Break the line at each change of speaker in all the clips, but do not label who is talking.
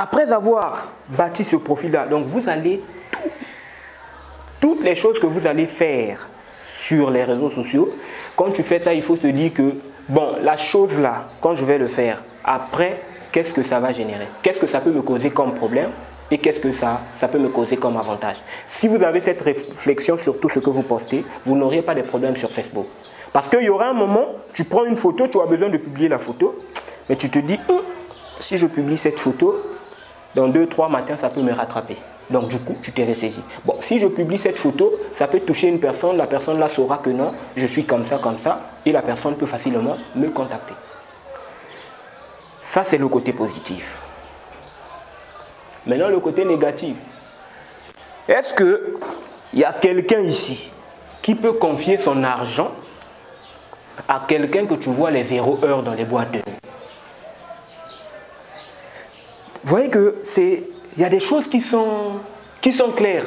après avoir bâti ce profil-là, donc vous allez, toutes les choses que vous allez faire sur les réseaux sociaux, quand tu fais ça, il faut te dire que, bon, la chose là, quand je vais le faire, après, qu'est-ce que ça va générer? Qu'est-ce que ça peut me causer comme problème? Et qu'est-ce que ça peut me causer comme avantage? Si vous avez cette réflexion sur tout ce que vous postez, vous n'aurez pas de problème sur Facebook. Parce qu'il y aura un moment, tu prends une photo, tu as besoin de publier la photo, mais tu te dis, si je publie cette photo, dans 2-3 matins, ça peut me rattraper. Donc du coup, tu t'es ressaisi. Bon, si je publie cette photo, ça peut toucher une personne, la personne là saura que non, je suis comme ça, et la personne peut facilement me contacter. Ça, c'est le côté positif. Maintenant, le côté négatif. Est-ce qu'il y a quelqu'un ici qui peut confier son argent à quelqu'un que tu vois les 0 heures dans les boîtes de nuit? Vous voyez que il y a des choses qui sont claires.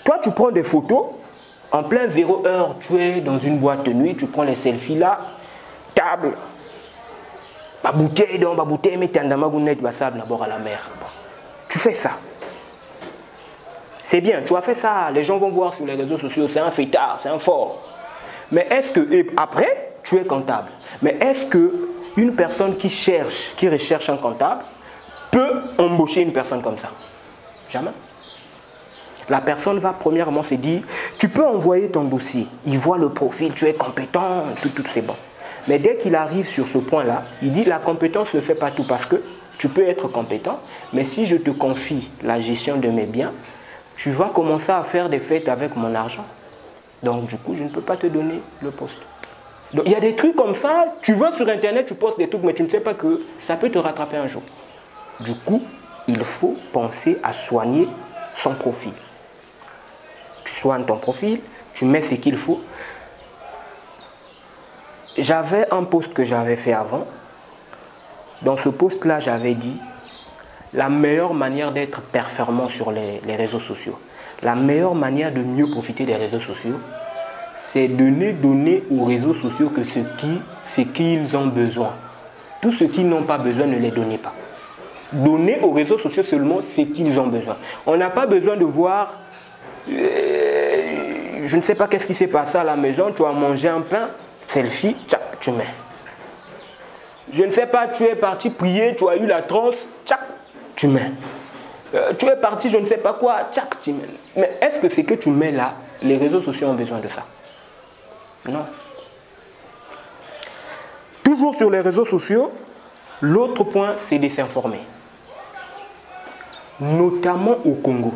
Toi, tu prends des photos, en plein 0 heure, tu es dans une boîte de nuit, tu prends les selfies là, table, ma bouteille, mais tu es d'abord à la mer. Tu fais ça. C'est bien, tu as fait ça. Les gens vont voir sur les réseaux sociaux, c'est un fêtard, c'est un fort. Mais est-ce que, et après, tu es comptable. Mais est-ce qu'une personne qui recherche un comptable, peut embaucher une personne comme ça? Jamais. La personne va premièrement se dire, tu peux envoyer ton dossier. Il voit le profil, tu es compétent, tout c'est bon. Mais dès qu'il arrive sur ce point-là, il dit, la compétence ne fait pas tout parce que tu peux être compétent, mais si je te confie la gestion de mes biens, tu vas commencer à faire des fêtes avec mon argent. Donc du coup, je ne peux pas te donner le poste. Donc il y a des trucs comme ça, tu vas sur Internet, tu postes des trucs, mais tu ne sais pas que ça peut te rattraper un jour. Du coup, il faut penser à soigner son profil. Tu soignes ton profil, tu mets ce qu'il faut. J'avais un post que j'avais fait avant. Dans ce post-là, j'avais dit la meilleure manière d'être performant sur les réseaux sociaux, la meilleure manière de mieux profiter des réseaux sociaux, c'est de ne donner aux réseaux sociaux que ce qu'ils ont besoin. Tout ce qu'ils n'ont pas besoin, ne les donnez pas. Donnez aux réseaux sociaux seulement ce qu'ils ont besoin. On n'a pas besoin de voir, je ne sais pas qu'est-ce qui s'est passé à la maison, tu as mangé un pain, selfie, tchac, tu mets. Je ne sais pas, tu es parti prier, tu as eu la transe, tchac, tu mets. Tu es parti, je ne sais pas quoi, tchac, tu mets. Mais est-ce que ce que tu mets là, les réseaux sociaux ont besoin de ça? Non. Toujours sur les réseaux sociaux, l'autre point, c'est de s'informer. Notamment au Congo.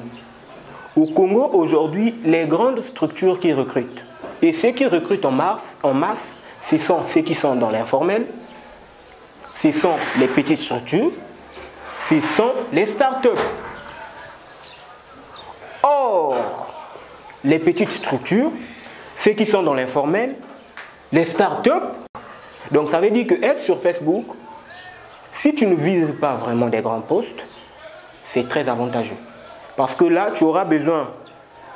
Au Congo, aujourd'hui, les grandes structures qui recrutent, et ceux qui recrutent en masse, ce sont ceux qui sont dans l'informel, ce sont les petites structures, ce sont les startups. Or, les petites structures, ceux qui sont dans l'informel, les startups, donc ça veut dire que être sur Facebook, si tu ne vises pas vraiment des grands postes, c'est très avantageux. Parce que là, tu auras besoin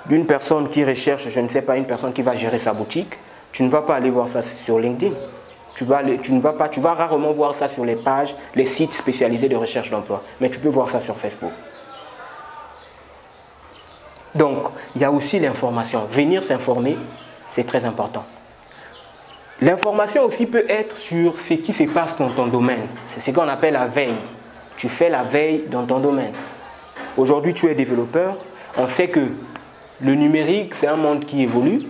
d'une personne qui recherche, je ne sais pas, une personne qui va gérer sa boutique. Tu ne vas pas aller voir ça sur LinkedIn. Tu vas rarement voir ça sur les pages, les sites spécialisés de recherche d'emploi. Mais tu peux voir ça sur Facebook. Donc, il y a aussi l'information. Venir s'informer, c'est très important. L'information aussi peut être sur ce qui se passe dans ton domaine. C'est ce qu'on appelle la veille. Tu fais la veille dans ton domaine. Aujourd'hui, tu es développeur. On sait que le numérique, c'est un monde qui évolue.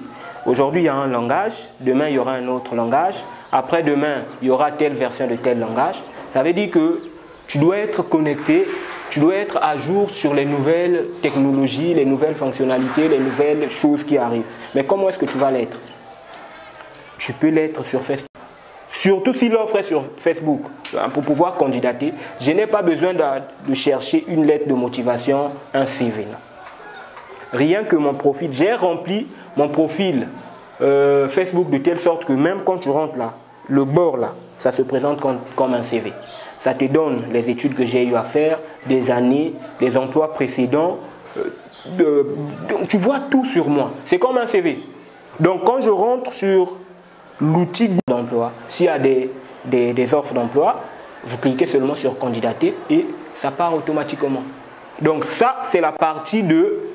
Aujourd'hui, il y a un langage. Demain, il y aura un autre langage. Après-demain, il y aura telle version de tel langage. Ça veut dire que tu dois être connecté, tu dois être à jour sur les nouvelles technologies, les nouvelles fonctionnalités, les nouvelles choses qui arrivent. Mais comment est-ce que tu vas l'être? Tu peux l'être sur Facebook. Surtout si l'offre est sur Facebook, pour pouvoir candidater, je n'ai pas besoin de chercher une lettre de motivation, un CV. Non. Rien que mon profil, j'ai rempli mon profil Facebook de telle sorte que même quand tu rentres là, le bord là, ça se présente comme un CV. Ça te donne les études que j'ai eu à faire, des années, les emplois précédents. Tu vois tout sur moi. C'est comme un CV. Donc quand je rentre sur l'outil d'emploi, s'il y a des offres d'emploi, vous cliquez seulement sur candidater et ça part automatiquement. Donc ça, c'est la partie de